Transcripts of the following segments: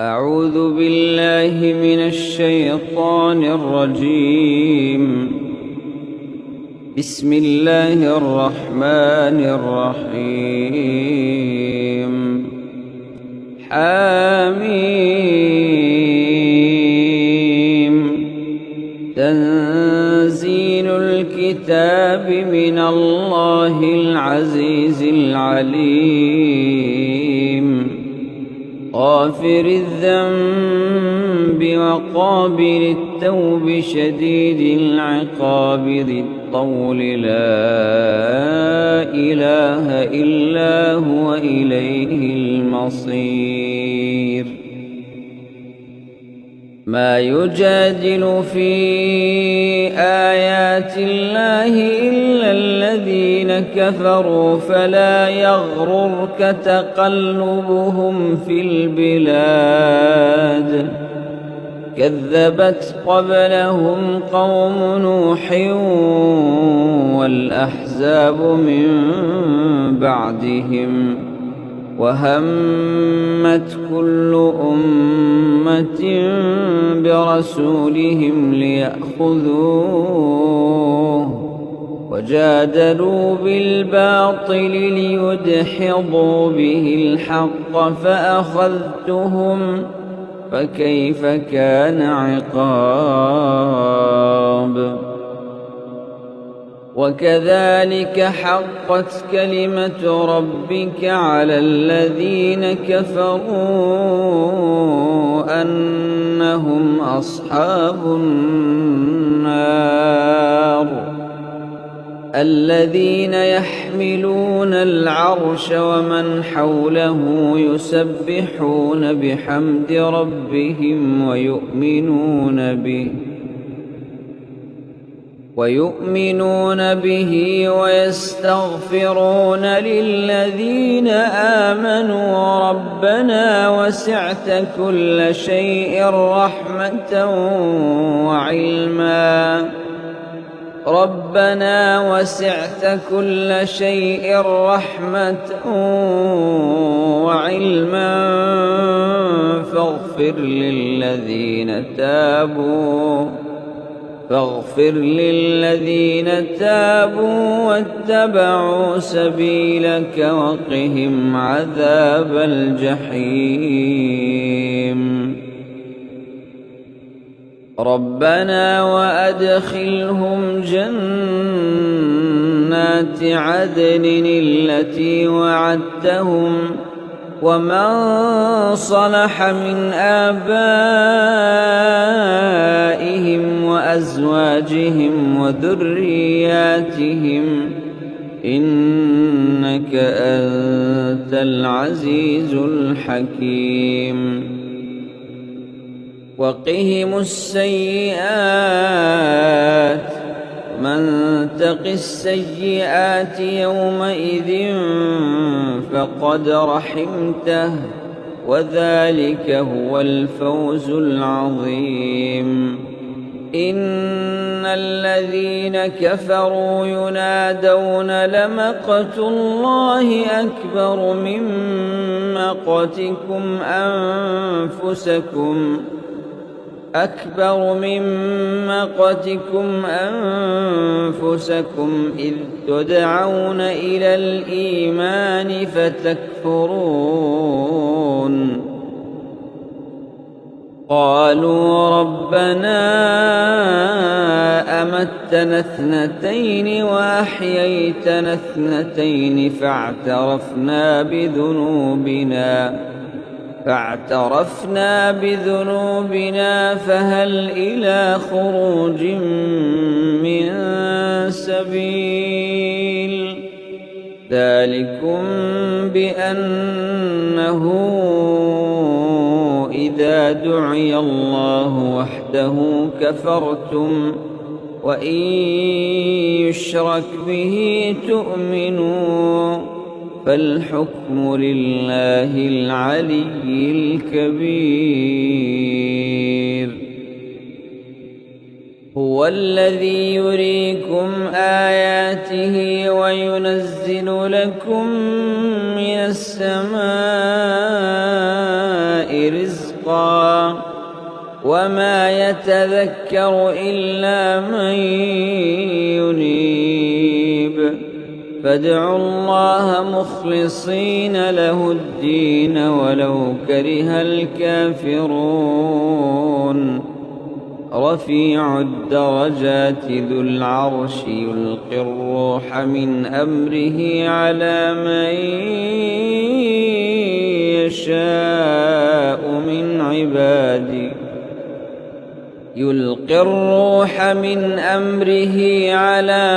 أعوذ بالله من الشيطان الرجيم. بسم الله الرحمن الرحيم. حميم. تنزيل الكتاب من الله العزيز العليم. غافر الذنب وقابل التوب شديد العقاب ذي الطول لا إله إلا هو إليه المصير. ما يجادل في آيات الله إلا الذين كفروا فلا يغررك تقلبهم في البلاد. كذبت قبلهم قوم نوح والأحزاب من بعدهم وهمت كل أمة برسولهم ليأخذوه وجادلوا بالباطل ليدحضوا به الحق فأخذتهم فكيف كان عقاب. وكذلك حقت كلمة ربك على الذين كفروا أنهم أصحاب النار. الذين يحملون العرش ومن حوله يسبحون بحمد ربهم ويؤمنون به ويستغفرون للذين آمنوا ربنا وسعت كل شيء رحمة وعلما. ربنا وسعت كل شيء رحمة وعلما فاغفر للذين تابوا واتبعوا سبيلك وقهم عذاب الجحيم. ربنا وأدخلهم جنات عدن التي وعدتهم ومن صلح من آبائهم وأزواجهم وذرياتهم إنك أنت العزيز الحكيم. وقهم السيئات من تق السيئات يومئذ فقد رحمته وذلك هو الفوز العظيم. إن الذين كفروا ينادون لمقت الله أكبر من مقتكم أنفسكم إذ تدعون إلى الإيمان فتكفرون. قالوا ربنا أمتنا اثنتين وأحييتنا اثنتين فاعترفنا بذنوبنا فهل إلى خروج من سبيل. ذلكم بأنه إذا دعي الله وحده كفرتم وإن يشرك به تؤمنوا فالحكم لله العلي الكبير. هو الذي يريكم آياته وينزل لكم من السماء السماء رزقا وما يتذكر إلا من ينيب فادعوا الله مخلصين له الدين ولو كره الكافرون رفيع الدرجات ذو العرش يلقي الروح من أمره على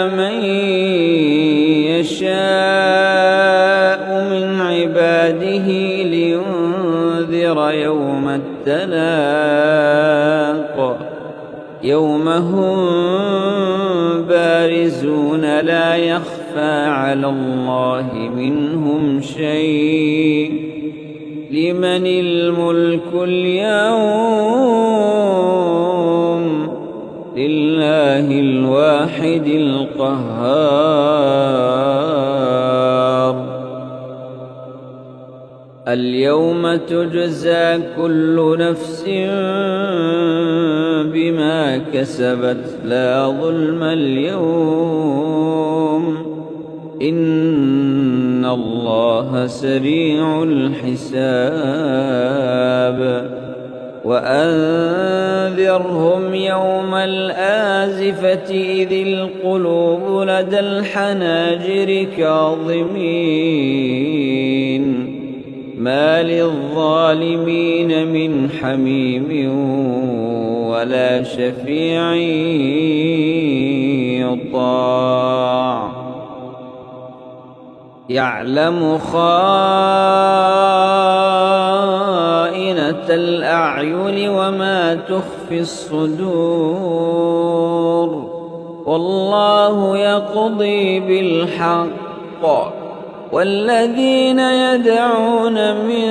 من يشاء من عباده لينذر يوم التلاق يوم هم بارزون لا يخفى على الله منهم شيء لمن الملك اليوم لله الواحد القهار اليوم تجزى كل نفس بما كسبت لا ظلم اليوم إن الله سريع الحساب وأنذرهم يوم الآزفة إذ القلوب لدى الحناجر كاظمين ما للظالمين من حميم ولا شفيع يطاع يعلم خائنة الأعين وما تخفي الصدور والله يقضي بالحق والذين يدعون من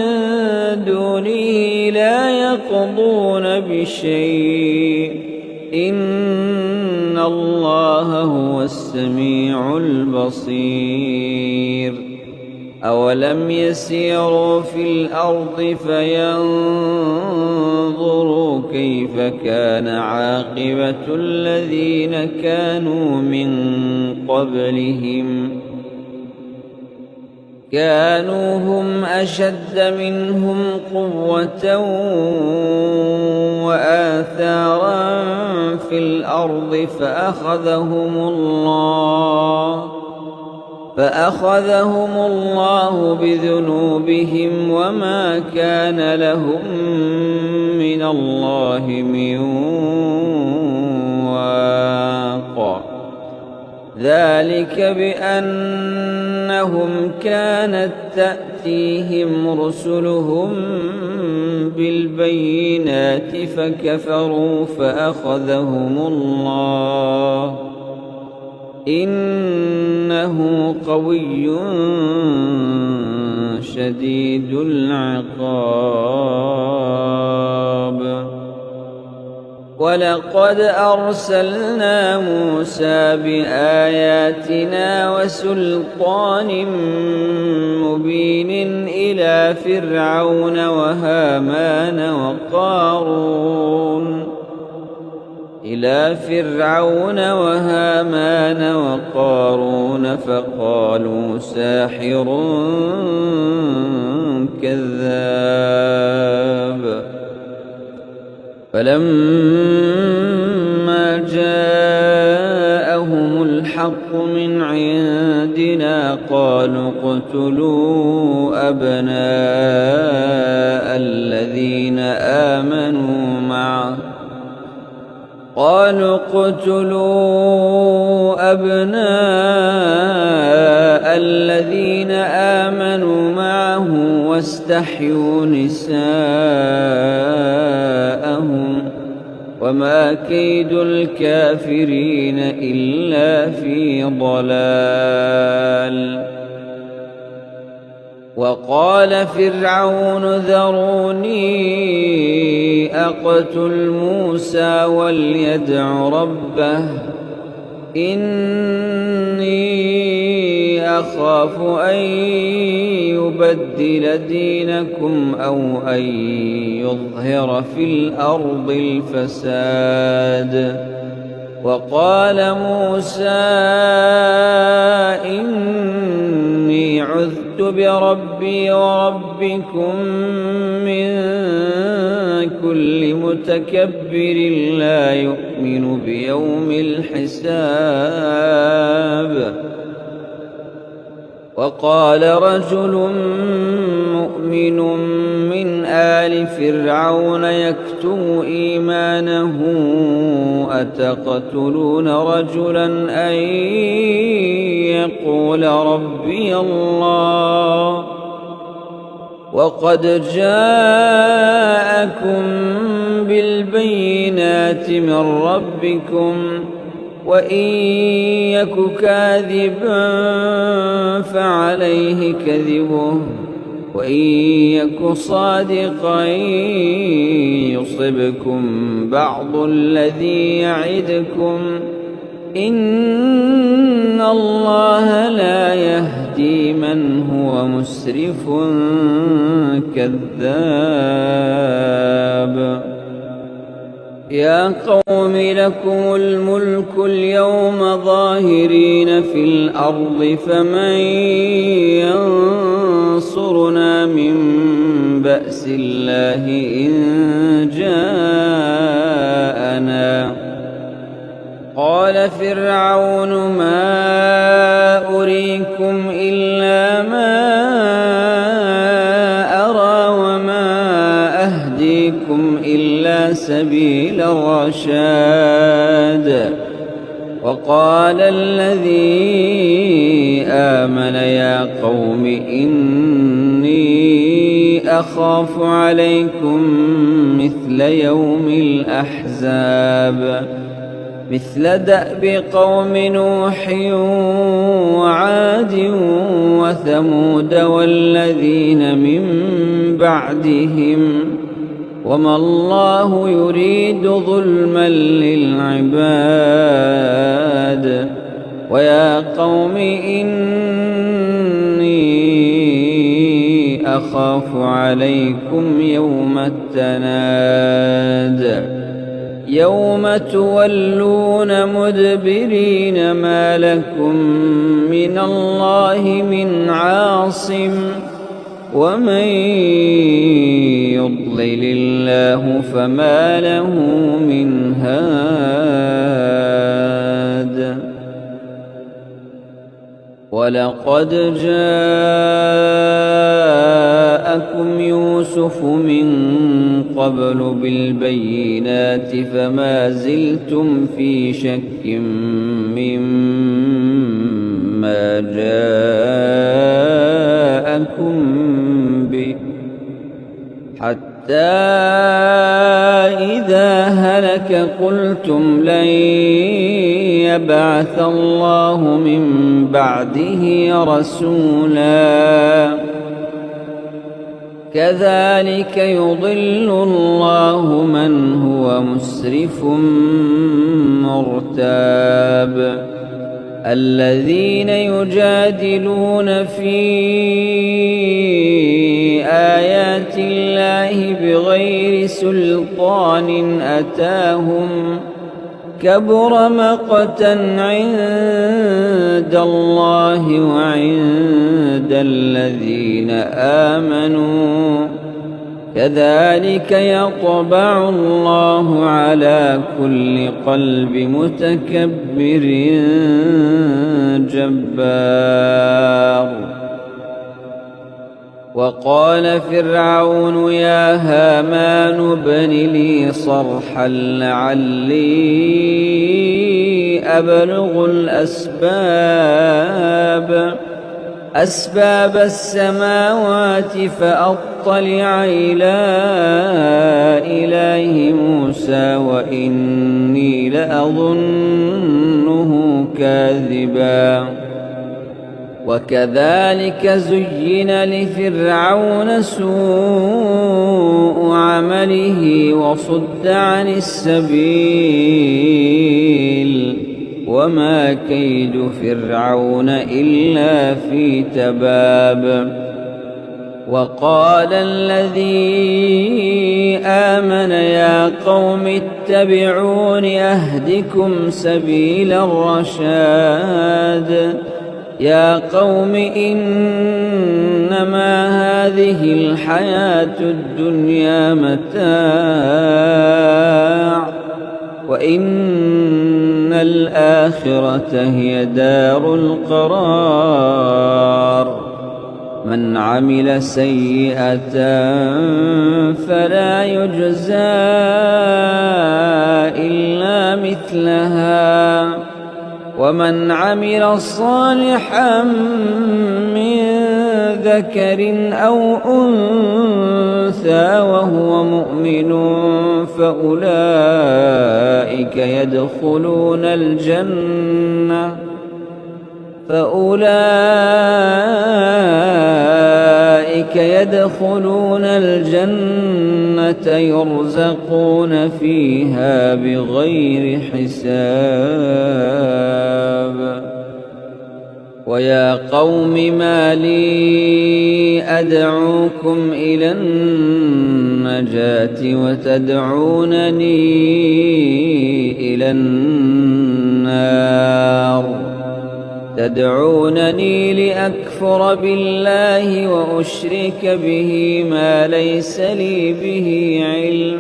دونه لا يقضون بشيء إن الله هو السميع البصير أولم يسيروا في الأرض فينظروا كيف كان عاقبة الذين كانوا من قبلهم كانوا هم أشد منهم قوة وآثارا في الأرض فأخذهم الله بذنوبهم وما كان لهم من الله من واق ذلك بأنهم كانت تأتيهم رسلهم بالبينات فكفروا فأخذهم الله إنه قوي شديد العقاب ولقد أرسلنا موسى بآياتنا وسلطان مبين إلى فرعون وهامان وقارون فقالوا ساحر كذاب فلما جاءهم الحق من عندنا قالوا اقتلوا أبناء الذين آمنوا معه واستحيوا نساءهم وما كيد الكافرين إلا في ضلال وقال فرعون ذروني أقتل موسى وليدع ربه إني أخاف أن يبدل دينكم أو أن يظهر في الأرض الفساد. وقال موسى إني عذت بربي وربكم من كل متكبر لا يؤمن بيوم الحساب. وقال رجل مؤمن من آل فرعون يكتم إيمانه أتقتلون رجلا أن يقول ربي الله وقد جاءكم بالبينات من ربكم وإن يك كاذبا فعليه كذبه وإن يك صادقا يصبكم بعض الذي يعدكم إن الله لا يهدي من هو مسرف كذاب. يا قوم لكم الملك اليوم ظاهرين في الأرض فمن ينصرنا من بأس الله إن جاءنا. قال فرعون ما أريكم إلا ما أرى وما أهديكم إلا سبيل الرشاد. وقال الذي آمن يا قوم إني أخاف عليكم مثل يوم الأحزاب مثل دأب قوم نوح وعاد وثمود والذين من بعدهم وما الله يريد ظلما للعباد. ويا قوم إني أخاف عليكم يوم التناد يوم تولون مدبرين ما لكم من الله من عاصم ومن يضلل الله فما له من هاد. ولقد جاءكم يوسف من قبل بالبينات فما زلتم في شك مما جاءكم به حتى إذا هلك قلتم لن يبعث الله من بعده رسولا كذلك يضل الله من هو مسرف مرتاب. الذين يجادلون في آيات الله بغير سلطان أتاهم كبر مقتا عند الله وعند الذين آمنوا كذلك يطبع الله على كل قلب متكبر جبار. وقال فرعون يا هامان ابن لي صرحا لعلي أبلغ أسباب السماوات فأطلع إلى إله موسى وإني لأظنه كاذبا. وكذلك زين لفرعون سوء عمله وصد عن السبيل وما كيد فرعون إلا في تباب. وقال الذي آمن يا قوم اتبعون أهدكم سبيل الرشاد. يا قوم إنما هذه الحياة الدنيا متاع وإن الآخرة هي دار القرار. من عمل سيئة فلا يجزى إلا مثلها ومن عمل صالحا من ذكر أو أنثى وهو مؤمن فأولئك يدخلون الجنة يرزقون فيها بغير حساب. ويا قوم ما لي أدعوكم إلى النجاة وتدعونني إلى النار. تدعونني لأكفر بالله وأشرك به ما ليس لي به علم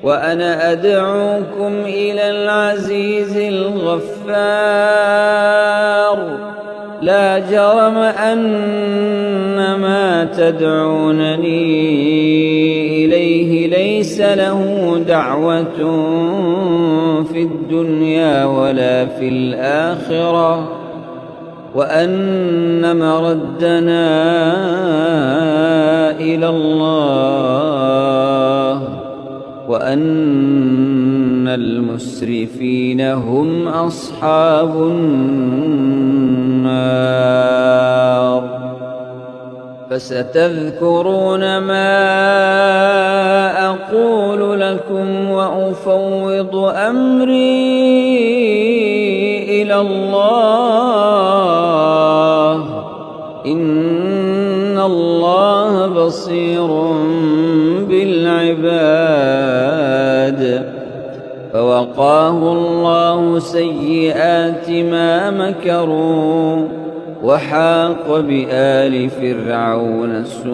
وأنا أدعوكم إلى العزيز الغفار. لا جرم أن ما تدعونني إليه ليس له دعوة في الدنيا ولا في الآخرة وأن مردنا إلى الله وأن المسرفين هم أصحاب النار. فستذكرون ما أقول لكم وأفوض أمري إلى الله إن الله بصير بالعباد. فوقاه الله سيئات ما مكروا وحاق بآل فرعون سوء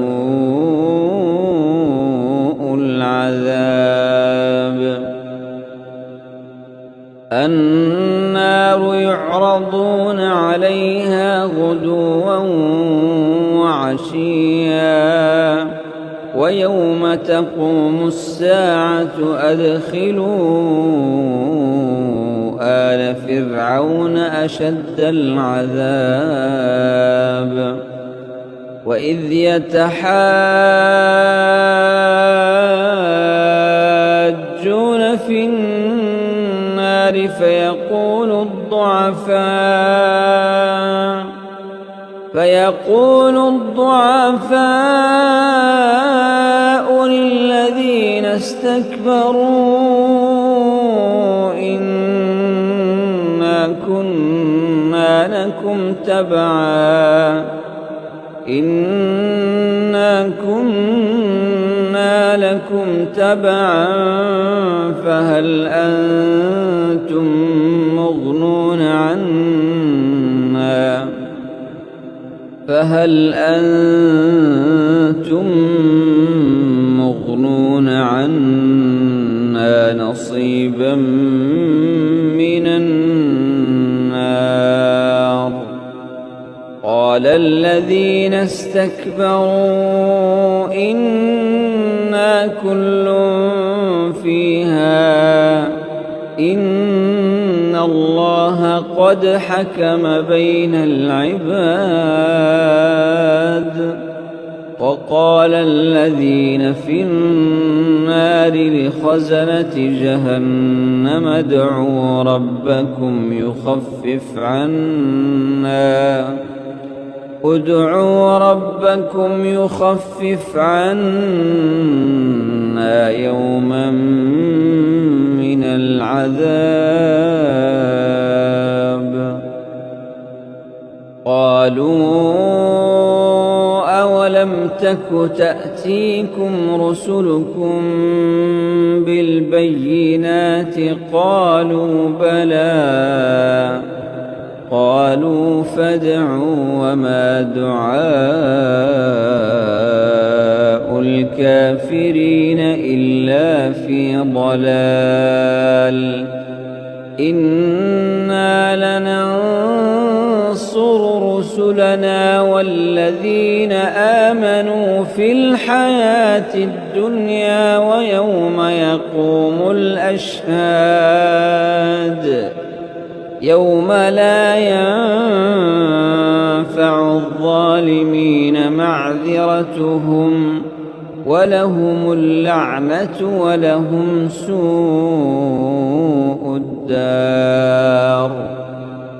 العذاب. النار يعرضون عليها غدوا وعشيا ويوم تقوم الساعة أدخلوا آل فرعون أشد العذاب. وإذ يتحاجون في النار فيقول الضعفاء للذين استكبروا إنا كنا لكم تبعا فهل أنتم مغنون عنا نصيبا من النار. قال الذين استكبروا إنا كل فيها إن الله قد حكم بين العباد. وقال الذين في النار لخزنة جهنم ادعوا ربكم يخفف عنا يوما من العذاب. تك تأتيكم رسلكم بالبينات قالوا بلى قالوا فادعوا وما دعاء الكافرين إلا في ضلال إنا لننصر رسلنا والذين آمنوا في الحياة الدنيا ويوم يقوم الأشهاد يوم لا ينفع الظالمين معذرتهم ولهم اللعنة ولهم سوء الدار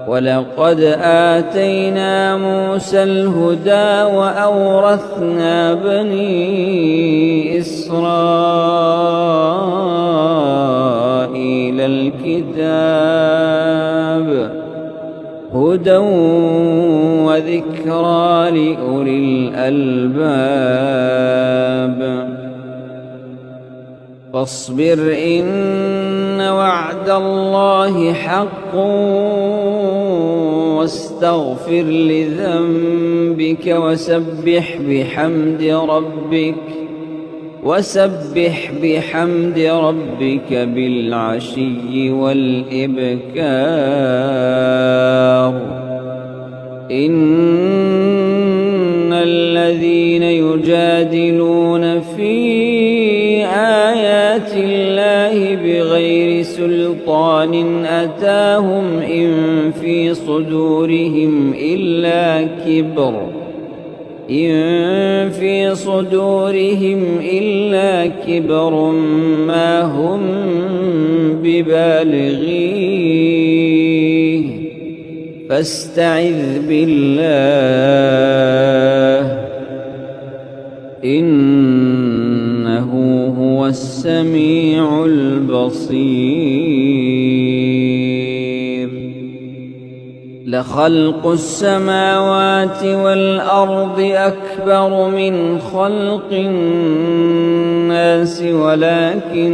ولقد آتينا موسى الهدى وأورثنا بني إسرائيل الكتاب هدى وذكرى لأولي الألباب فاصبر إن وعد الله حق واستغفر لذنبك وسبح بحمد ربك بالعشي والإبكار إن الذين يجادلون في آيات الله بغير سلطان أتاهم إن في صدورهم إلا كبر ما هم ببالغيه فاستعذ بالله إنه هو السميع البصير لخلق السماوات والأرض أكبر من خلق الناس ولكن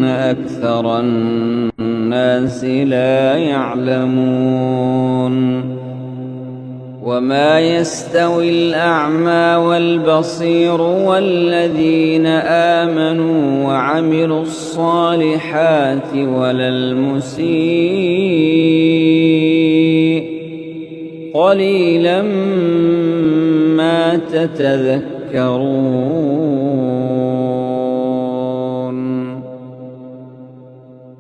أكثر الناس لا يعلمون وما يستوي الأعمى والبصير والذين آمنوا وعملوا الصالحات ولا المسيء قليلا ما تتذكرون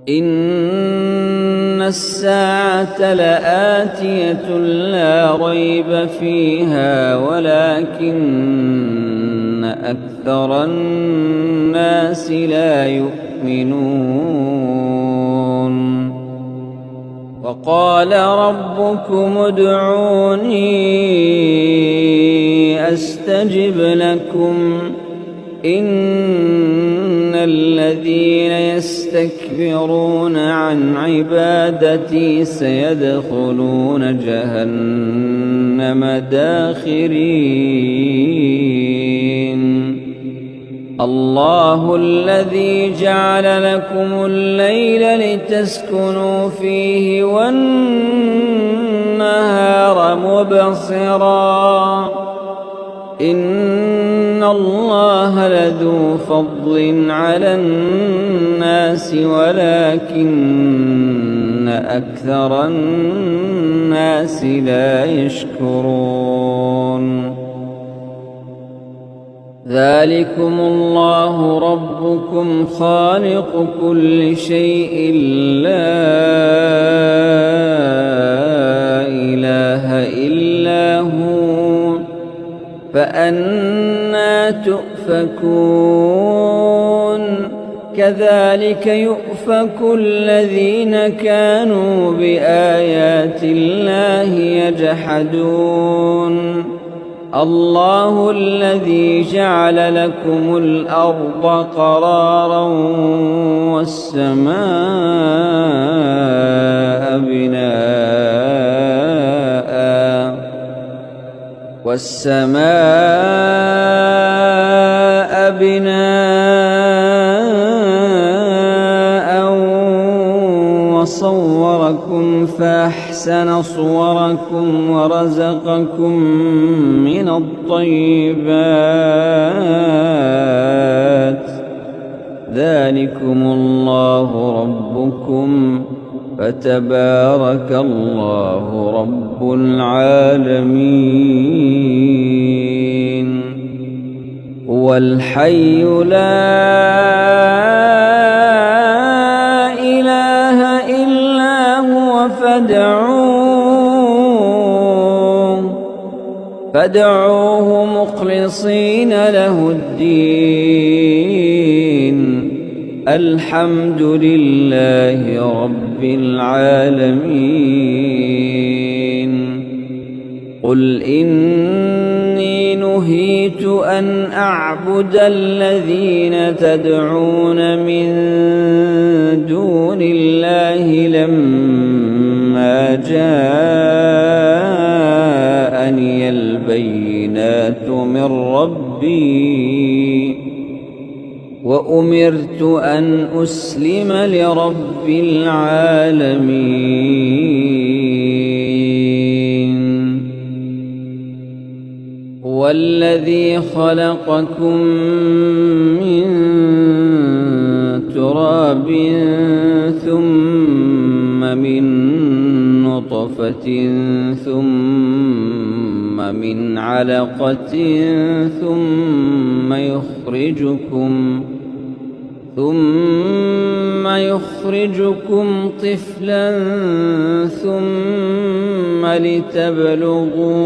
إن الساعة لآتية لا ريب فيها ولكن أكثر الناس لا يؤمنون وقال ربكم ادعوني أستجب لكم إن الذين يستكبرون عن عبادتي سيدخلون جهنم داخرين الله الذي جعل لكم الليل لتسكنوا فيه والنهار مبصرا إن الله لذو فضل على الناس ولكن أكثر الناس لا يشكرون ذلكم الله ربكم خالق كل شيء لا إله إلا هو فأنى تؤفكون كذلك يؤفك الذين كانوا بآيات الله يجحدون الله الذي جعل لكم الأرض قرارا والسماء بناء وصوركم فأحسن صوركم ورزقكم من الطيبات ذلكم الله ربكم فتبارك الله رب العالمين هو الحي لا إله إلا هو فادعوه مخلصين له الدين الحمد لله رب العالمين قل إني نهيت أن أعبد الذين تدعون من دون الله لما جاءني البينات من ربي وأمرت أن أسلم لرب العالمين هو الذي خلقكم من تراب ثم من نطفة ثم من علقة ثم يخرجكم طفلا ثم لتبلغوا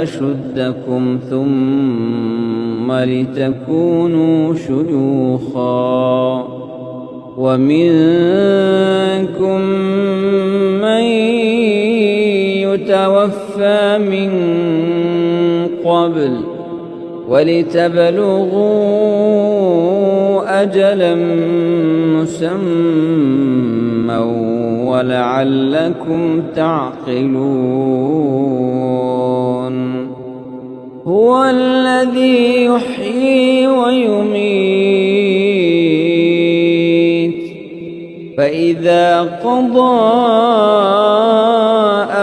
أشدكم ثم لتكونوا شيوخا ومنكم من يتوفى من قبل ولتبلغوا أجلا مسمى ولعلكم تعقلون هو الذي يحيي ويميت فإذا قضى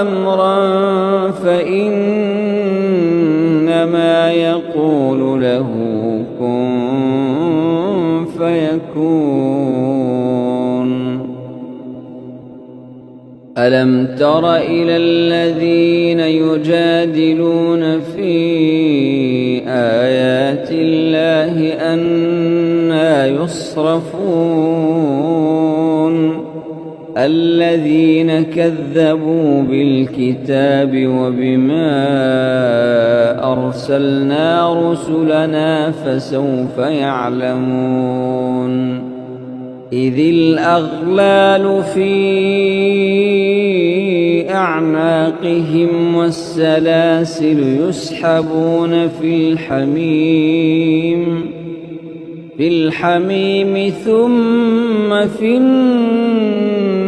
أمرا فإنما يقول له كن فيكون ألم تر إلى الذين يجادلون في آيات الله أنى يصرفون الذين كذبوا بالكتاب وبما أرسلنا رسلنا فسوف يعلمون إذ الأغلال في أعناقهم والسلاسل يسحبون في الحميم ثم في النار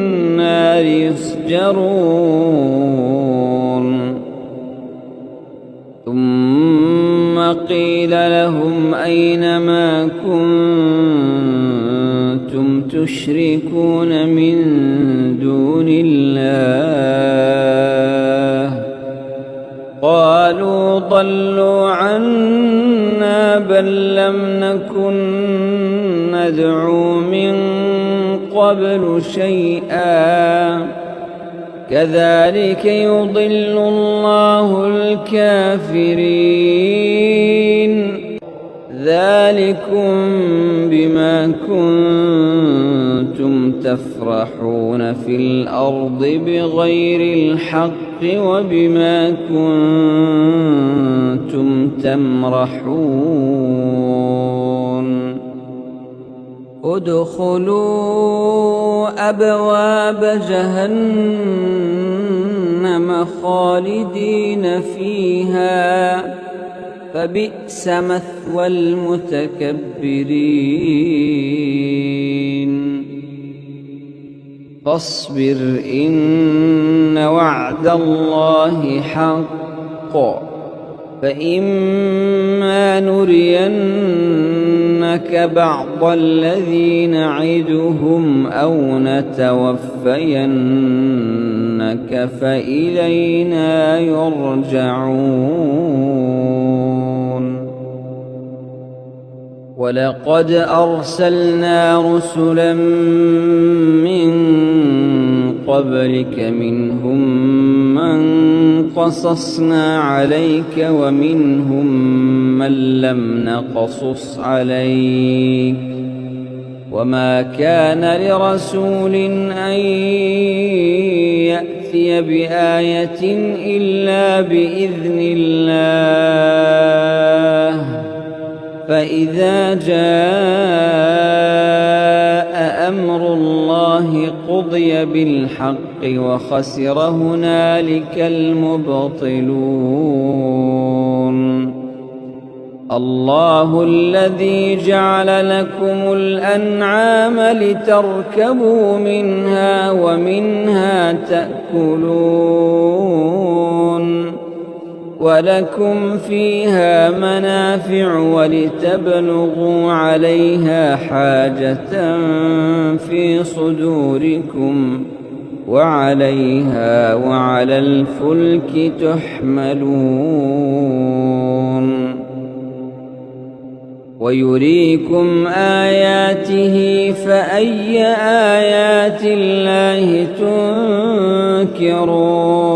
يسجرون ثم قيل لهم أين ما كنتم تشركون من دون الله قالوا ضلوا عنا بل لم نكن ندعو من قبل شيئا كذلك يضل الله الكافرين ذلكم بما كنتم تفرحون في الأرض بغير الحق وبما كنتم تمرحون ادخلوا أبواب جهنم خالدين فيها فبئس مثوى المتكبرين فاصبر إن وعد الله حق فإما نرينك بعض الذي نعدهم أو نتوفينك فإلينا يرجعون ولقد أرسلنا رسلا من قبلك منهم من قصصنا عليك ومنهم من لم نقصص عليك وما كان لرسول أن يأتي بآية إلا بإذن الله فإذا جاء أمر الله قضي بالحق وخسر هنالك المبطلون الله الذي جعل لكم الأنعام لتركبوا منها ومنها تأكلون ولكم فيها منافع ولتبلغوا عليها حاجة في صدوركم وعليها وعلى الفلك تحملون ويريكم آياته فأي آيات الله تنكرون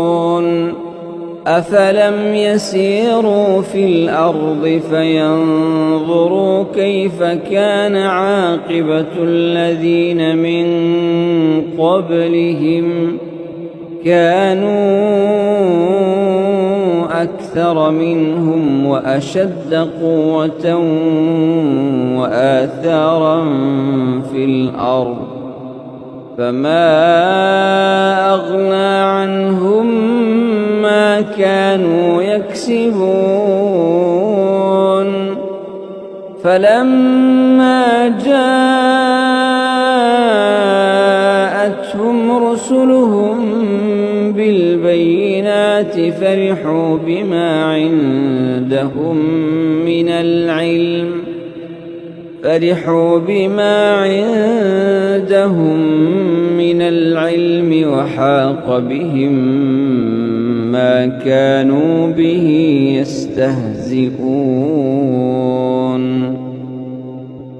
أفلم يسيروا في الأرض فينظروا كيف كان عاقبة الذين من قبلهم كانوا أكثر منهم وأشد قوة وآثارا في الأرض فما أغنى عنهم ما كانوا يكسبون فلما جاءتهم رسلهم بالبينات فرحوا بما عندهم من العلم وحاق بهم ما كانوا به يستهزئون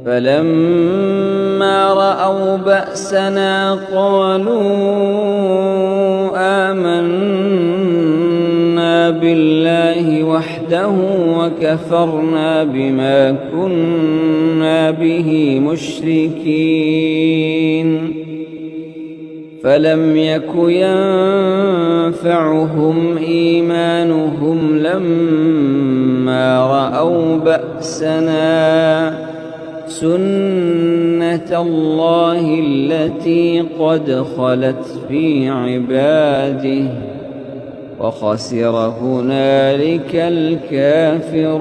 فلما رأوا بأسنا قالوا آمنا بالله وحده وكفرنا بما كنا به مشركين فلم يك ينفعهم إيمانهم لما رأوا بأسنا سنة الله التي قد خلت في عباده وخسر هنالك الكافرون